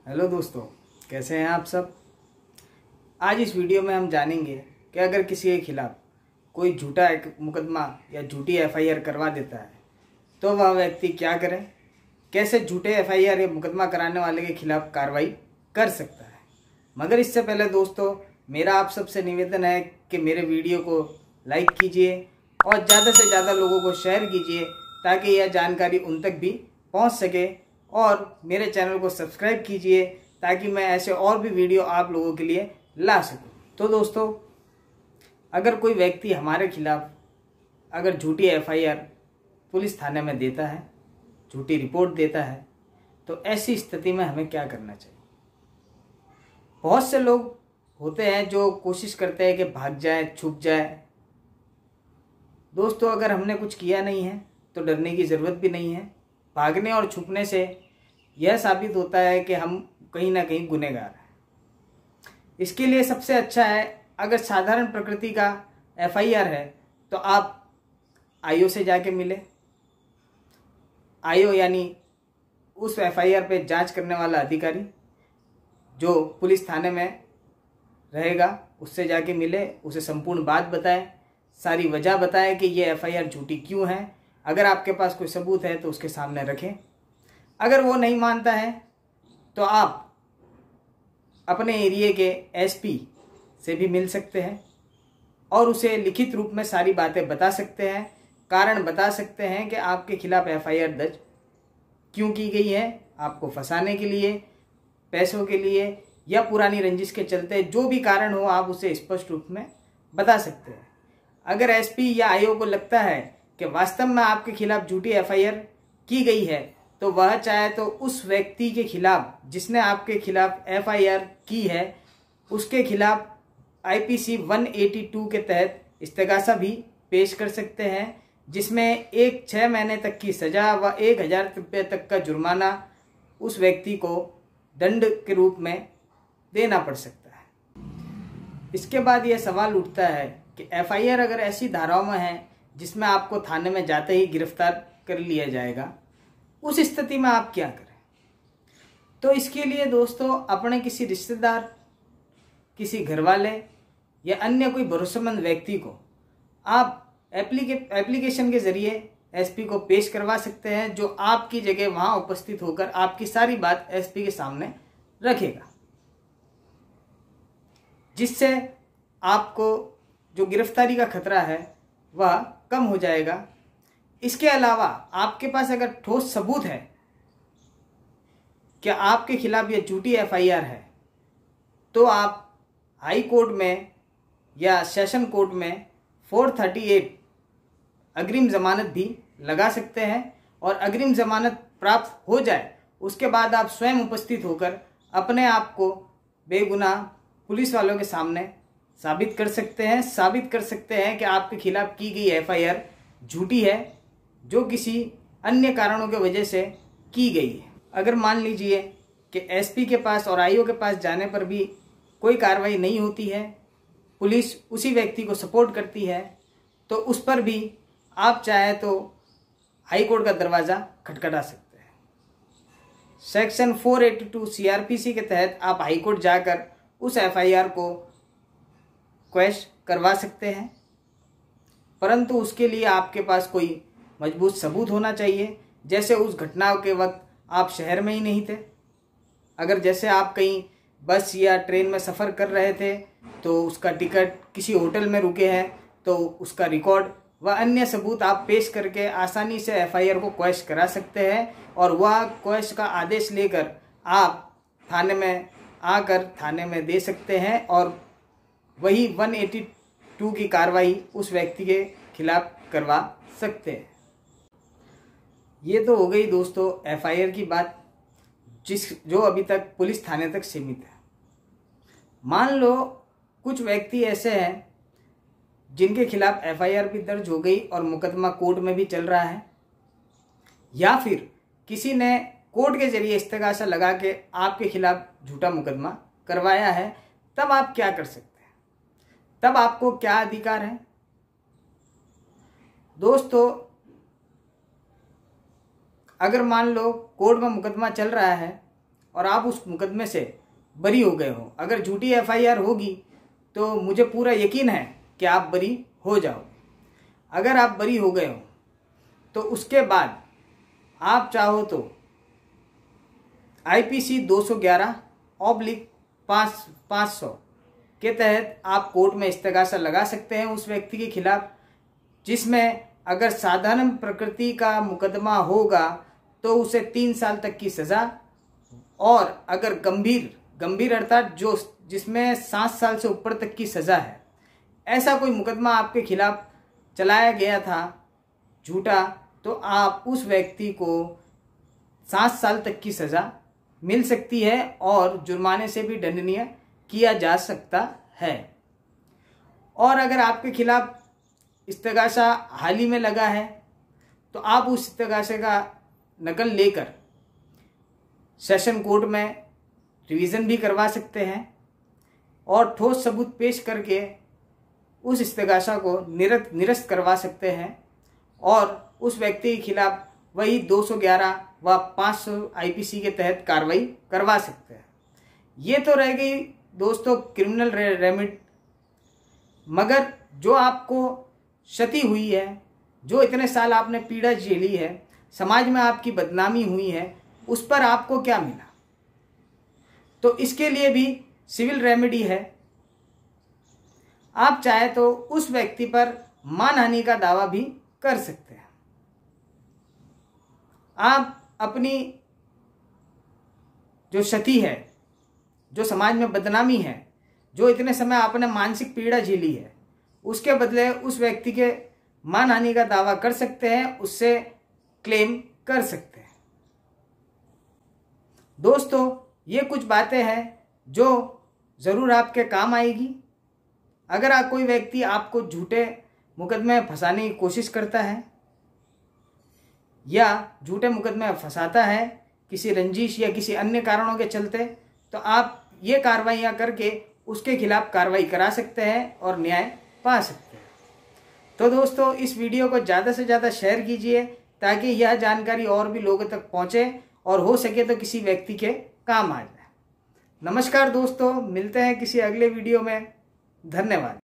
Hello दोस्तों, कैसे हैं आप सब। आज इस वीडियो में हम जानेंगे कि अगर किसी के खिलाफ कोई झूठा एक मुकदमा या झूठी एफआईआर करवा देता है तो वह व्यक्ति क्या करे, कैसे झूठे एफआईआर या मुकदमा कराने वाले के खिलाफ कार्रवाई कर सकता है। मगर इससे पहले दोस्तों, मेरा आप सबसे निवेदन है कि मेरे वीडियो को लाइक कीजिए और ज़्यादा से ज़्यादा लोगों को शेयर कीजिए ताकि यह जानकारी उन तक भी पहुंच सके, और मेरे चैनल को सब्सक्राइब कीजिए ताकि मैं ऐसे और भी वीडियो आप लोगों के लिए ला सकूं। तो दोस्तों, अगर कोई व्यक्ति हमारे खिलाफ अगर झूठी एफआईआर पुलिस थाने में देता है, झूठी रिपोर्ट देता है, तो ऐसी स्थिति में हमें क्या करना चाहिए। बहुत से लोग होते हैं जो कोशिश करते हैं कि भाग जाए, छुप जाए। दोस्तों, अगर हमने कुछ किया नहीं है तो डरने की ज़रूरत भी नहीं है। भागने और छुपने से यह साबित होता है कि हम कहीं ना कहीं गुनहगार हैं। इसके लिए सबसे अच्छा है, अगर साधारण प्रकृति का एफआईआर है तो आप आईओ से जाके मिले। आईओ यानी उस एफआईआर पे जांच करने वाला अधिकारी जो पुलिस थाने में रहेगा, उससे जाके मिले, उसे संपूर्ण बात बताएं, सारी वजह बताएं कि ये एफआईआर झूठी क्यों है। अगर आपके पास कोई सबूत है तो उसके सामने रखें। अगर वो नहीं मानता है तो आप अपने एरिया के एसपी से भी मिल सकते हैं और उसे लिखित रूप में सारी बातें बता सकते हैं, कारण बता सकते हैं कि आपके खिलाफ एफआईआर दर्ज क्यों की गई है, आपको फंसाने के लिए, पैसों के लिए या पुरानी रंजिश के चलते, जो भी कारण हो आप उसे स्पष्ट रूप में बता सकते हैं। अगर एसपी या आईओ को लगता है कि वास्तव में आपके खिलाफ झूठी एफआईआर की गई है तो वह चाहे तो उस व्यक्ति के खिलाफ जिसने आपके खिलाफ एफआईआर की है उसके खिलाफ आईपीसी 182 के तहत इस्तेगासा भी पेश कर सकते हैं, जिसमें 6 महीने तक की सजा व 1000 रुपये तक का जुर्माना उस व्यक्ति को दंड के रूप में देना पड़ सकता है। इसके बाद यह सवाल उठता है कि एफआईआर अगर ऐसी धाराओं में है जिसमें आपको थाने में जाते ही गिरफ्तार कर लिया जाएगा, उस स्थिति में आप क्या करें। तो इसके लिए दोस्तों, अपने किसी रिश्तेदार, किसी घरवाले या अन्य कोई भरोसेमंद व्यक्ति को आप एप्लीकेशन के जरिए एसपी को पेश करवा सकते हैं, जो आपकी जगह वहां उपस्थित होकर आपकी सारी बात एसपी के सामने रखेगा, जिससे आपको जो गिरफ्तारी का खतरा है वह कम हो जाएगा। इसके अलावा आपके पास अगर ठोस सबूत है कि आपके खिलाफ यह झूठी एफआईआर है तो आप हाई कोर्ट में या सेशन कोर्ट में 438 अग्रिम जमानत भी लगा सकते हैं, और अग्रिम जमानत प्राप्त हो जाए उसके बाद आप स्वयं उपस्थित होकर अपने आप को बेगुनाह पुलिस वालों के सामने साबित कर सकते हैं कि आपके खिलाफ की गई एफआईआर झूठी है, जो किसी अन्य कारणों की वजह से की गई है। अगर मान लीजिए कि एसपी के पास और आईओ के पास जाने पर भी कोई कार्रवाई नहीं होती है, पुलिस उसी व्यक्ति को सपोर्ट करती है, तो उस पर भी आप चाहे तो हाई कोर्ट का दरवाज़ा खटखटा सकते हैं। सेक्शन 482 सीआरपीसी के तहत आप हाई कोर्ट जाकर उस एफआईआर को क्वैश करवा सकते हैं, परंतु उसके लिए आपके पास कोई मजबूत सबूत होना चाहिए। जैसे उस घटना के वक्त आप शहर में ही नहीं थे, अगर जैसे आप कहीं बस या ट्रेन में सफ़र कर रहे थे तो उसका टिकट, किसी होटल में रुके हैं तो उसका रिकॉर्ड व अन्य सबूत आप पेश करके आसानी से एफआईआर को क्वैश करा सकते हैं, और वह क्वैश का आदेश लेकर आप थाने में आकर थाने में दे सकते हैं और वही 182 की कार्रवाई उस व्यक्ति के खिलाफ करवा सकते हैं। ये तो हो गई दोस्तों एफआईआर की बात, जो अभी तक पुलिस थाने तक सीमित है। मान लो कुछ व्यक्ति ऐसे हैं जिनके खिलाफ एफआईआर भी दर्ज हो गई और मुकदमा कोर्ट में भी चल रहा है, या फिर किसी ने कोर्ट के जरिए इस्तेगासा लगा के आपके खिलाफ झूठा मुकदमा करवाया है, तब आप क्या कर सकते हैं, तब आपको क्या अधिकार है। दोस्तों, अगर मान लो कोर्ट में मुकदमा चल रहा है और आप उस मुकदमे से बरी हो गए हो। अगर झूठी FIR होगी तो मुझे पूरा यकीन है कि आप बरी हो जाओ। अगर आप बरी हो गए हो तो उसके बाद आप चाहो तो IPC 211/500 के तहत आप कोर्ट में इस्तगासा लगा सकते हैं उस व्यक्ति के खिलाफ, जिसमें अगर साधारण प्रकृति का मुकदमा होगा तो उसे 3 साल तक की सज़ा, और अगर गंभीर अर्थात जिसमें 7 साल से ऊपर तक की सज़ा है, ऐसा कोई मुकदमा आपके खिलाफ चलाया गया था झूठा, तो आप उस व्यक्ति को 7 साल तक की सज़ा मिल सकती है और जुर्माने से भी दंडनीय किया जा सकता है। और अगर आपके खिलाफ इस्तगासा हाल ही में लगा है तो आप उस इस्तगासे का नकल लेकर सेशन कोर्ट में रिवीजन भी करवा सकते हैं और ठोस सबूत पेश करके उस इस्तगासा को निरस्त करवा सकते हैं और उस व्यक्ति के खिलाफ वही 211 व 500 IPC के तहत कार्रवाई करवा सकते हैं। ये तो रह गई दोस्तों क्रिमिनल रेमेडी, मगर जो आपको क्षति हुई है, जो इतने साल आपने पीड़ा झेली है, समाज में आपकी बदनामी हुई है, उस पर आपको क्या मिला? तो इसके लिए भी सिविल रेमेडी है। आप चाहे तो उस व्यक्ति पर मानहानि का दावा भी कर सकते हैं। आप अपनी जो क्षति है, जो समाज में बदनामी है, जो इतने समय आपने मानसिक पीड़ा झेली है, उसके बदले उस व्यक्ति के मानहानि का दावा कर सकते हैं, उससे क्लेम कर सकते हैं। दोस्तों, ये कुछ बातें हैं जो ज़रूर आपके काम आएगी। अगर कोई व्यक्ति आपको झूठे मुकदमे में फंसाने की कोशिश करता है या झूठे मुकदमे में फंसाता है किसी रंजिश या किसी अन्य कारणों के चलते, तो आप ये कार्रवाइयाँ करके उसके खिलाफ कार्रवाई करा सकते हैं और न्याय पा सकते हैं। तो दोस्तों, इस वीडियो को ज़्यादा से ज़्यादा शेयर कीजिए ताकि यह जानकारी और भी लोगों तक पहुँचे और हो सके तो किसी व्यक्ति के काम आ जाए। नमस्कार दोस्तों, मिलते हैं किसी अगले वीडियो में। धन्यवाद।